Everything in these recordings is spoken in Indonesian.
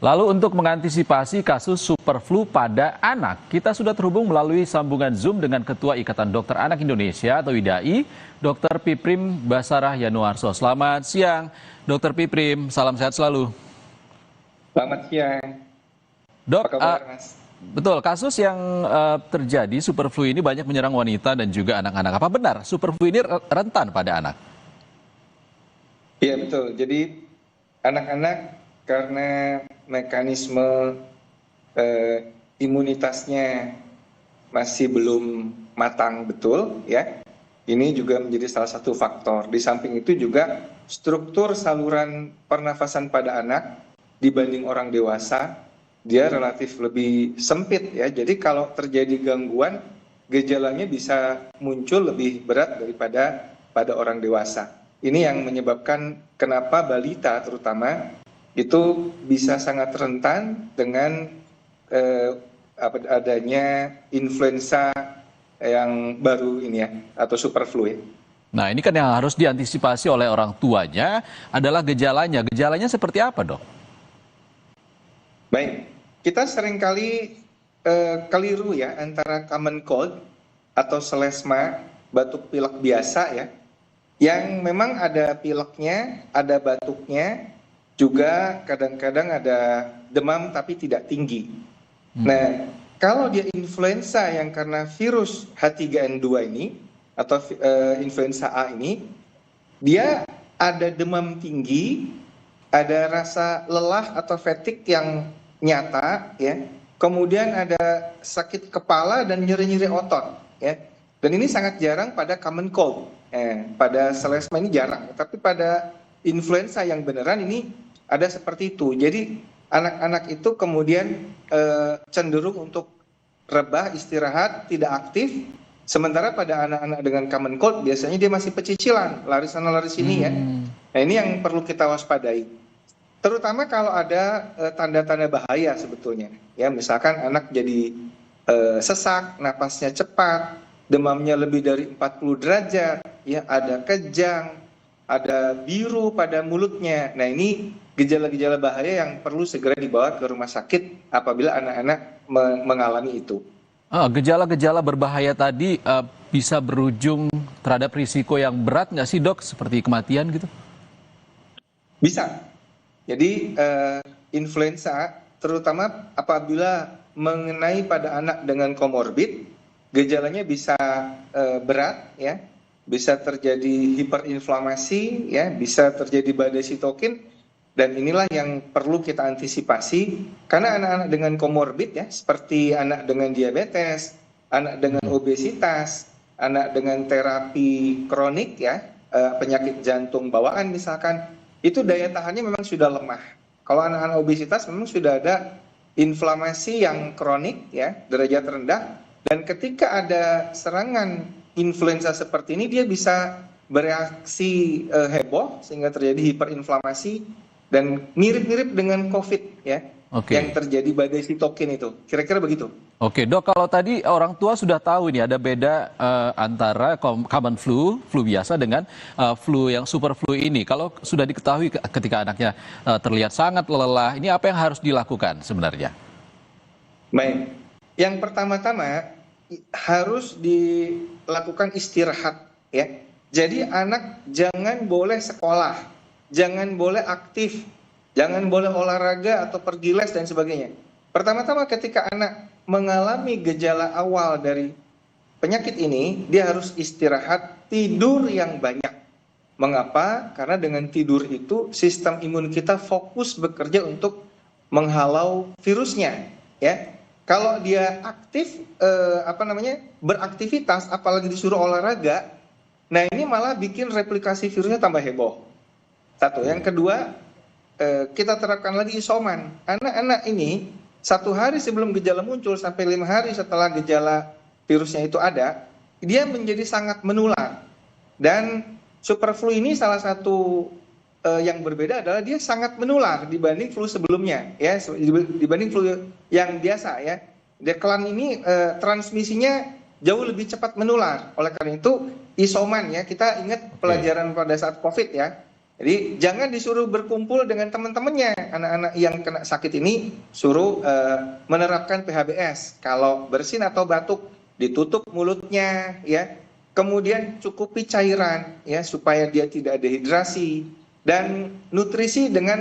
Lalu untuk mengantisipasi kasus super flu pada anak, kita sudah terhubung melalui sambungan Zoom dengan Ketua Ikatan Dokter Anak Indonesia atau IDAI, Dr. Piprim Basarah Yanuarso. Selamat siang, Dr. Piprim. Salam sehat selalu. Selamat siang. Dok, apa kabar, Mas? Betul, kasus yang terjadi super flu ini banyak menyerang wanita dan juga anak-anak. Apa benar super flu ini rentan pada anak? Iya betul. Jadi anak-anak karena mekanisme imunitasnya masih belum matang betul, ya. Ini juga menjadi salah satu faktor. Di samping itu juga struktur saluran pernafasan pada anak dibanding orang dewasa dia relatif lebih sempit, ya. Jadi kalau terjadi gangguan, gejalanya bisa muncul lebih berat daripada pada orang dewasa. Ini yang menyebabkan kenapa balita terutama itu bisa sangat rentan dengan adanya influenza yang baru ini, ya, atau super flu, ya. Nah, ini kan yang harus diantisipasi oleh orang tuanya adalah gejalanya. Gejalanya seperti apa, Dok? Baik, kita seringkali keliru, ya, antara common cold atau selesma, batuk pilek biasa, ya, yang memang ada pileknya, ada batuknya, juga kadang-kadang ada demam tapi tidak tinggi. Nah, kalau dia influenza yang karena virus H3N2 ini atau influenza A ini, dia ada demam tinggi, ada rasa lelah atau fatigue yang nyata, ya. Kemudian ada sakit kepala dan nyeri-nyeri otot, ya. Dan ini sangat jarang pada common cold. Pada selesma ini jarang, tapi pada influenza yang beneran ini ada seperti itu. Jadi anak-anak itu kemudian cenderung untuk rebah, istirahat, tidak aktif. Sementara pada anak-anak dengan common cold biasanya dia masih pecicilan, lari sana lari sini, ya. Nah, ini yang perlu kita waspadai. Terutama kalau ada tanda-tanda bahaya sebetulnya, ya. Misalkan anak jadi sesak, napasnya cepat, demamnya lebih dari 40 derajat, ya, ada kejang, ada biru pada mulutnya. Nah, ini gejala-gejala bahaya yang perlu segera dibawa ke rumah sakit apabila anak-anak mengalami itu. Gejala-gejala berbahaya tadi bisa berujung terhadap risiko yang berat nggak sih, Dok? Seperti kematian gitu? Bisa. Jadi influenza terutama apabila mengenai pada anak dengan komorbid, gejalanya bisa berat, ya, bisa terjadi hiperinflamasi, ya, bisa terjadi badai sitokin, dan inilah yang perlu kita antisipasi karena anak-anak dengan komorbid, ya, seperti anak dengan diabetes, anak dengan obesitas, anak dengan terapi kronik, ya, penyakit jantung bawaan misalkan, itu daya tahannya memang sudah lemah. Kalau anak-anak obesitas memang sudah ada inflamasi yang kronik, ya, derajat rendah. Dan ketika ada serangan influenza seperti ini, dia bisa bereaksi heboh sehingga terjadi hiperinflamasi dan mirip-mirip dengan COVID, ya, yang terjadi badai sitokin itu. Kira-kira begitu. Oke, Dok, kalau tadi orang tua sudah tahu ini ada beda antara common flu, flu biasa dengan flu yang super flu ini. Kalau sudah diketahui ketika anaknya terlihat sangat lelah, ini apa yang harus dilakukan sebenarnya? Baik, yang pertama-tama harus dilakukan istirahat, ya. Jadi anak jangan boleh sekolah, jangan boleh aktif, jangan boleh olahraga atau pergi les dan sebagainya. Pertama-tama ketika anak mengalami gejala awal dari penyakit ini, dia harus istirahat, tidur yang banyak. Mengapa? Karena dengan tidur itu sistem imun kita fokus bekerja untuk menghalau virusnya, ya. Kalau dia aktif beraktivitas, apalagi disuruh olahraga, nah ini malah bikin replikasi virusnya tambah heboh. Satu. Yang kedua, kita terapkan lagi isoman. Anak-anak ini 1 hari sebelum gejala muncul sampai 5 hari setelah gejala virusnya itu ada, dia menjadi sangat menular. Dan super flu ini salah satu yang berbeda adalah dia sangat menular dibanding flu sebelumnya, ya, dibanding flu yang biasa, ya. Deklan ini transmisinya jauh lebih cepat menular. Oleh karena itu isoman, ya, kita ingat pelajaran pada saat COVID, ya. Jadi jangan disuruh berkumpul dengan teman-temannya. Anak-anak yang kena sakit ini suruh menerapkan PHBS. Kalau bersin atau batuk, ditutup mulutnya, ya. Kemudian cukupi cairan, ya, supaya dia tidak dehidrasi. Dan nutrisi dengan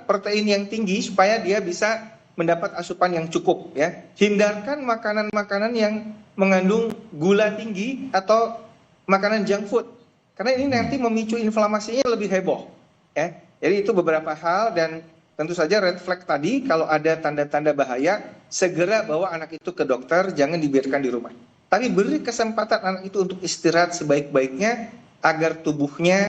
protein yang tinggi supaya dia bisa mendapat asupan yang cukup, ya. Hindarkan makanan-makanan yang mengandung gula tinggi atau makanan junk food. Karena ini nanti memicu inflamasinya lebih heboh, ya. Jadi itu beberapa hal, dan tentu saja red flag tadi, kalau ada tanda-tanda bahaya, segera bawa anak itu ke dokter, jangan dibiarkan di rumah. Tapi beri kesempatan anak itu untuk istirahat sebaik-baiknya agar tubuhnya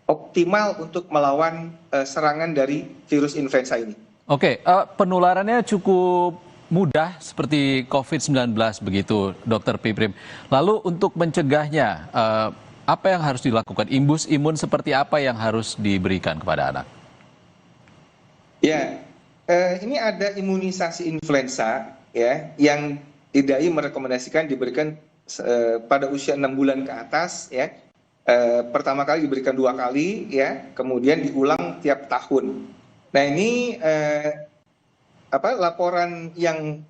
optimal untuk melawan serangan dari virus influenza ini. Oke, penularannya cukup mudah seperti COVID-19 begitu, Dr. Piprim. Lalu untuk mencegahnya, apa yang harus dilakukan? Imbus imun seperti apa yang harus diberikan kepada anak? Ya, ini ada imunisasi influenza, ya, yang IDAI merekomendasikan diberikan pada usia 6 bulan ke atas, ya. Pertama kali diberikan 2 kali, ya, kemudian diulang tiap tahun. Nah, ini laporan yang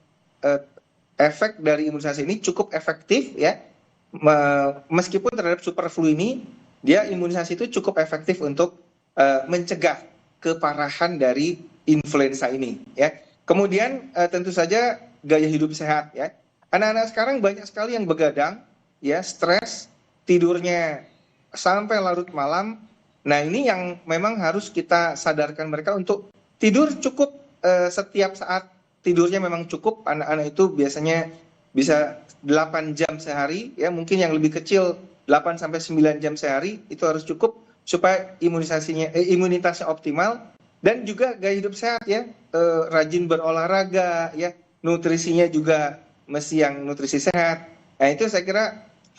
efek dari imunisasi ini cukup efektif, ya. Meskipun terhadap super flu ini, dia imunisasi itu cukup efektif untuk mencegah keparahan dari influenza ini, ya. Kemudian tentu saja gaya hidup sehat, ya. Anak-anak sekarang banyak sekali yang begadang, ya, stres, tidurnya sampai larut malam. Nah, ini yang memang harus kita sadarkan mereka untuk tidur cukup setiap saat. Tidurnya memang cukup. Anak-anak itu biasanya bisa 8 jam sehari, ya, mungkin yang lebih kecil 8 sampai 9 jam sehari, itu harus cukup supaya imunitasnya optimal. Dan juga gaya hidup sehat, ya, rajin berolahraga, ya, nutrisinya juga mesti yang nutrisi sehat. Nah, itu saya kira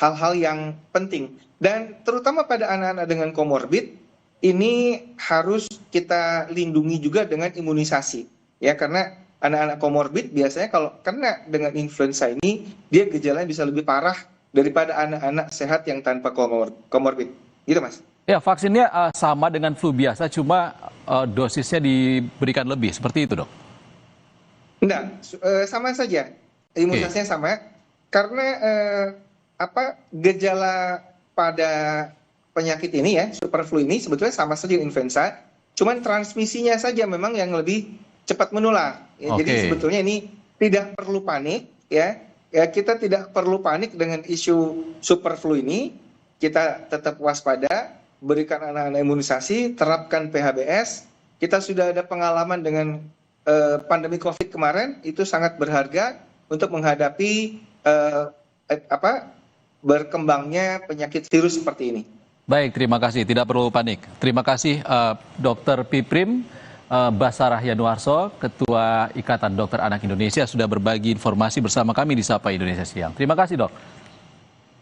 hal-hal yang penting. Dan terutama pada anak-anak dengan komorbid, ini harus kita lindungi juga dengan imunisasi, ya, karena anak-anak komorbid biasanya kalau kena dengan influenza ini, dia gejalanya bisa lebih parah daripada anak-anak sehat yang tanpa komorbid. Gitu, Mas. Ya, vaksinnya sama dengan flu biasa, cuma dosisnya diberikan lebih, seperti itu, Dok? Enggak, sama saja. Imunisasinya sama, karena gejala pada penyakit ini, ya, super flu ini sebetulnya sama saja influenza, cuman transmisinya saja memang yang lebih cepat menular. Ya, jadi sebetulnya ini tidak perlu panik, ya. Kita tidak perlu panik dengan isu super flu ini. Kita tetap waspada, berikan anak-anak imunisasi, terapkan PHBS. Kita sudah ada pengalaman dengan pandemi COVID kemarin, itu sangat berharga untuk menghadapi berkembangnya penyakit virus seperti ini. Baik, terima kasih. Tidak perlu panik. Terima kasih Dr. Piprim Basarah Yanuarso, Ketua Ikatan Dokter Anak Indonesia, sudah berbagi informasi bersama kami di Sapa Indonesia Siang. Terima kasih, Dok.